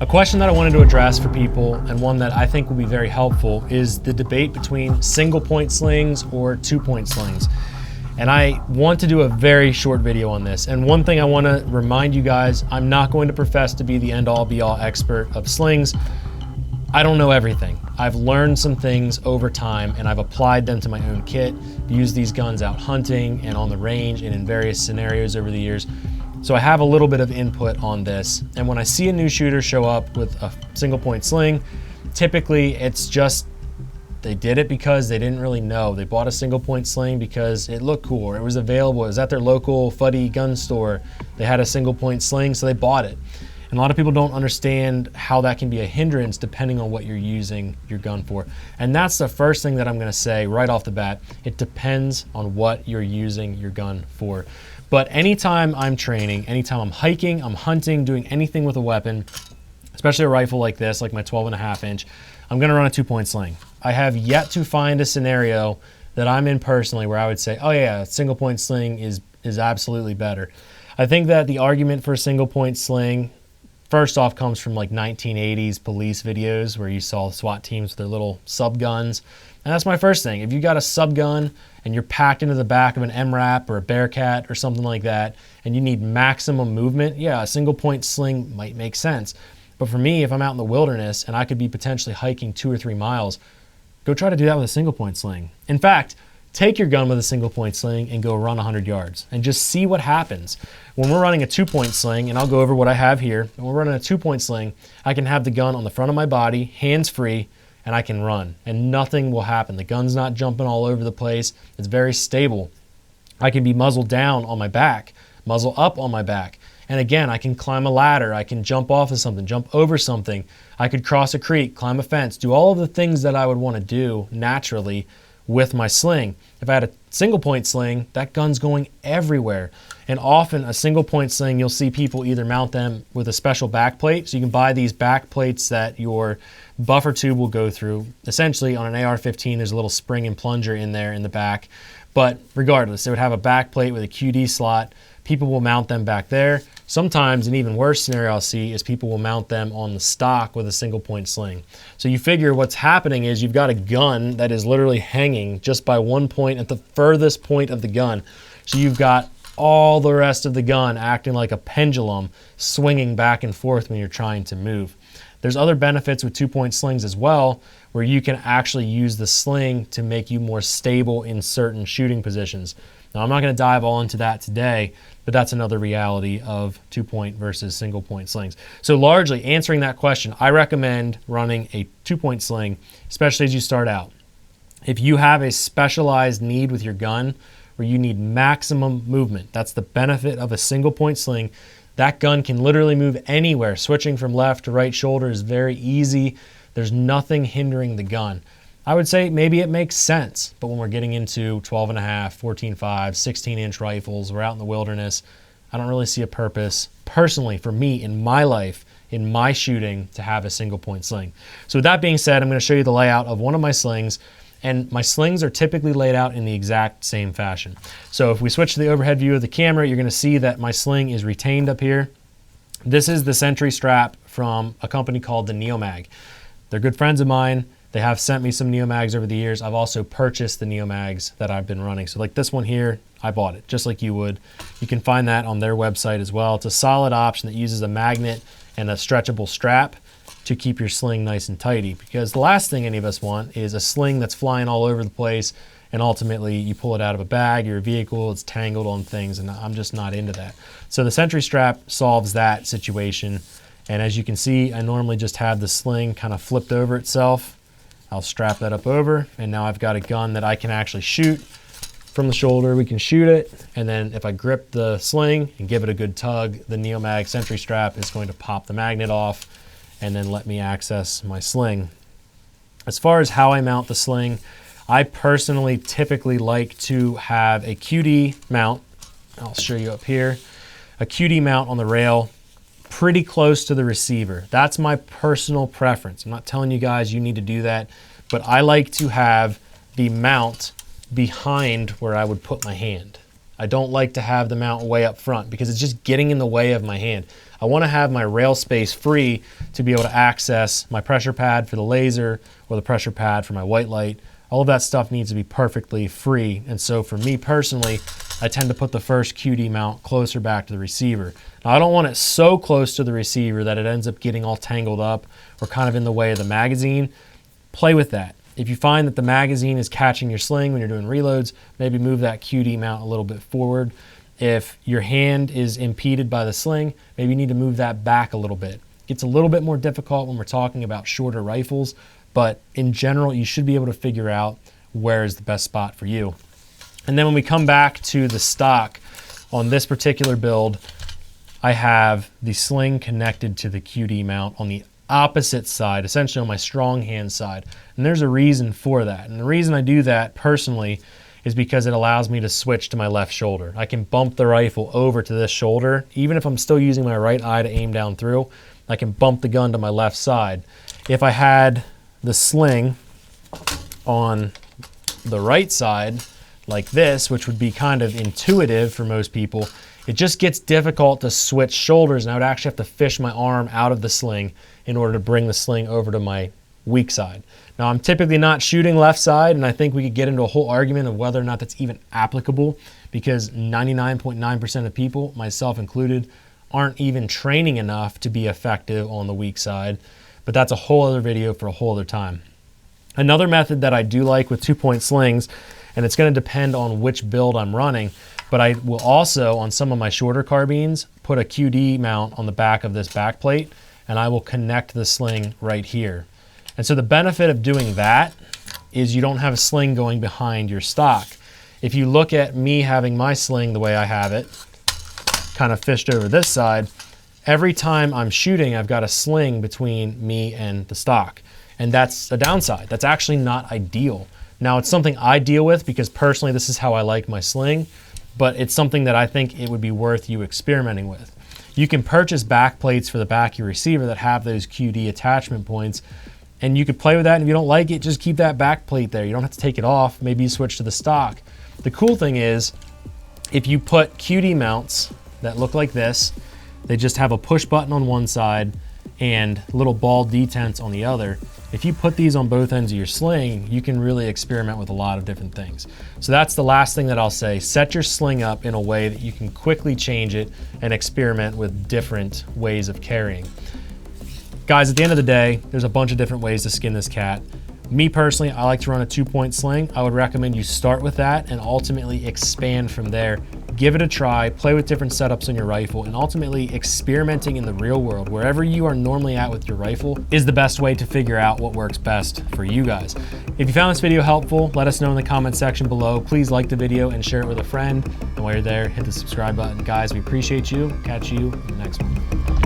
A question that I wanted to address for people, and one that I think will be very helpful, is the debate between single point slings or 2-point slings. And I want to do a very short video on this. And one thing I want to remind you guys, I'm not going to profess to be the end-all be-all expert of slings. I don't know everything. I've learned some things over time and I've applied them to my own kit, used these guns out hunting and on the range and in various scenarios over the years. So I have a little bit of input on this. And when I see a new shooter show up with a single point sling, typically it's just, they did it because they didn't really know. They bought a single point sling because it looked cool, or it was available. It was at their local fuddy gun store. They had a single point sling, so they bought it. And a lot of people don't understand how that can be a hindrance depending on what you're using your gun for. And that's the first thing that I'm gonna say right off the bat. It depends on what you're using your gun for. But anytime I'm training, anytime I'm hiking, I'm hunting, doing anything with a weapon, especially a rifle like this, like my 12.5 inch, I'm gonna run a 2-point sling. I have yet to find a scenario that I'm in personally where I would say, oh yeah, a single point sling is absolutely better. I think that the argument for a single point sling, first off, comes from like 1980s police videos where you saw SWAT teams with their little sub guns. And that's my first thing. If you got a sub gun and you're packed into the back of an MRAP or a Bearcat or something like that, and you need maximum movement, yeah, a single point sling might make sense. But for me, if I'm out in the wilderness and I could be potentially hiking 2 or 3 miles, go try to do that with a single point sling. In fact, take your gun with a single point sling and go run 100 yards and just see what happens. When we're running a 2-point sling, and I'll go over what I have here, when we're running a 2-point sling, I can have the gun on the front of my body, hands free, and I can run and nothing will happen. The gun's not jumping all over the place. It's very stable. I can be muzzle down on my back, muzzle up on my back. And again, I can climb a ladder, I can jump off of something, jump over something. I could cross a creek, climb a fence, do all of the things that I would want to do naturally with my sling. If I had a single point sling, that gun's going everywhere. And often a single point sling, you'll see people either mount them with a special back plate. So you can buy these back plates that your buffer tube will go through. Essentially on an AR-15, there's a little spring and plunger in there in the back. But regardless, it would have a back plate with a QD slot. People will mount them back there. Sometimes an even worse scenario I'll see is people will mount them on the stock with a single point sling. So you figure what's happening is you've got a gun that is literally hanging just by one point at the furthest point of the gun. So you've got all the rest of the gun acting like a pendulum, swinging back and forth when you're trying to move. There's other benefits with 2-point slings as well, where you can actually use the sling to make you more stable in certain shooting positions. Now, I'm not going to dive all into that today, but that's another reality of 2-point versus single point slings. So largely answering that question, I recommend running a 2-point sling, especially as you start out. If you have a specialized need with your gun where you need maximum movement, that's the benefit of a single point sling. That gun can literally move anywhere. Switching from left to right shoulder is very easy. There's nothing hindering the gun. I would say maybe it makes sense, but when we're getting into 12.5, 14.5, 16-inch rifles, we're out in the wilderness, I don't really see a purpose, personally, for me in my life, in my shooting, to have a single point sling. So with that being said, I'm going to show you the layout of one of my slings, and my slings are typically laid out in the exact same fashion. So if we switch to the overhead view of the camera, you're going to see that my sling is retained up here. This is the Sentry strap from a company called the Neomag. They're good friends of mine. They have sent me some Neomags over the years. I've also purchased the Neomags that I've been running. So like this one here, I bought it just like you would. You can find that on their website as well. It's a solid option that uses a magnet and a stretchable strap to keep your sling nice and tidy, because the last thing any of us want is a sling that's flying all over the place and ultimately you pull it out of a bag, your vehicle, it's tangled on things, and I'm just not into that. So the Sentry strap solves that situation. And as you can see, I normally just have the sling kind of flipped over itself. I'll strap that up over, and now I've got a gun that I can actually shoot from the shoulder. We can shoot it, and then if I grip the sling and give it a good tug, the Neomag Sentry strap is going to pop the magnet off and then let me access my sling. As far as how I mount the sling, I personally typically like to have a QD mount. I'll show you up here. A QD mount on the rail, pretty close to the receiver. That's my personal preference. I'm not telling you guys you need to do that, but I like to have the mount behind where I would put my hand. I don't like to have the mount way up front because it's just getting in the way of my hand. I want to have my rail space free to be able to access my pressure pad for the laser or the pressure pad for my white light. All of that stuff needs to be perfectly free. And so for me personally, I tend to put the first QD mount closer back to the receiver. Now, I don't want it so close to the receiver that it ends up getting all tangled up or kind of in the way of the magazine. Play with that. If you find that the magazine is catching your sling when you're doing reloads, maybe move that QD mount a little bit forward. If your hand is impeded by the sling, maybe you need to move that back a little bit. It gets a little bit more difficult when we're talking about shorter rifles, but in general, you should be able to figure out where is the best spot for you. And then when we come back to the stock, on this particular build, I have the sling connected to the QD mount on the opposite side, essentially on my strong hand side. And there's a reason for that. And the reason I do that personally is because it allows me to switch to my left shoulder. I can bump the rifle over to this shoulder. Even if I'm still using my right eye to aim down through, I can bump the gun to my left side. If I had the sling on the right side like this, which would be kind of intuitive for most people, it just gets difficult to switch shoulders, and I would actually have to fish my arm out of the sling in order to bring the sling over to my weak side. Now, I'm typically not shooting left side, and I think we could get into a whole argument of whether or not that's even applicable, because 99.9% of people, myself included, aren't even training enough to be effective on the weak side. But that's a whole other video for a whole other time. Another method that I do like with 2-point slings, and it's going to depend on which build I'm running, but I will also, on some of my shorter carbines, put a QD mount on the back of this back plate, and I will connect the sling right here. And so the benefit of doing that is you don't have a sling going behind your stock. If you look at me having my sling the way I have it, kind of fished over this side, every time I'm shooting, I've got a sling between me and the stock. And that's a downside. That's actually not ideal. Now, it's something I deal with because personally this is how I like my sling, but it's something that I think it would be worth you experimenting with. You can purchase back plates for the back of your receiver that have those QD attachment points, and you could play with that, and if you don't like it, just keep that back plate there. You don't have to take it off. Maybe you switch to the stock. The cool thing is, if you put QD mounts that look like this, they just have a push button on one side and little ball detents on the other. If you put these on both ends of your sling, you can really experiment with a lot of different things. So that's the last thing that I'll say. Set your sling up in a way that you can quickly change it and experiment with different ways of carrying. Guys, at the end of the day, there's a bunch of different ways to skin this cat. Me personally, I like to run a 2-point sling. I would recommend you start with that and ultimately expand from there. Give it a try, play with different setups on your rifle, and ultimately experimenting in the real world, wherever you are normally at with your rifle, is the best way to figure out what works best for you guys. If you found this video helpful, let us know in the comment section below. Please like the video and share it with a friend. And while you're there, hit the subscribe button. Guys, we appreciate you. Catch you in the next one.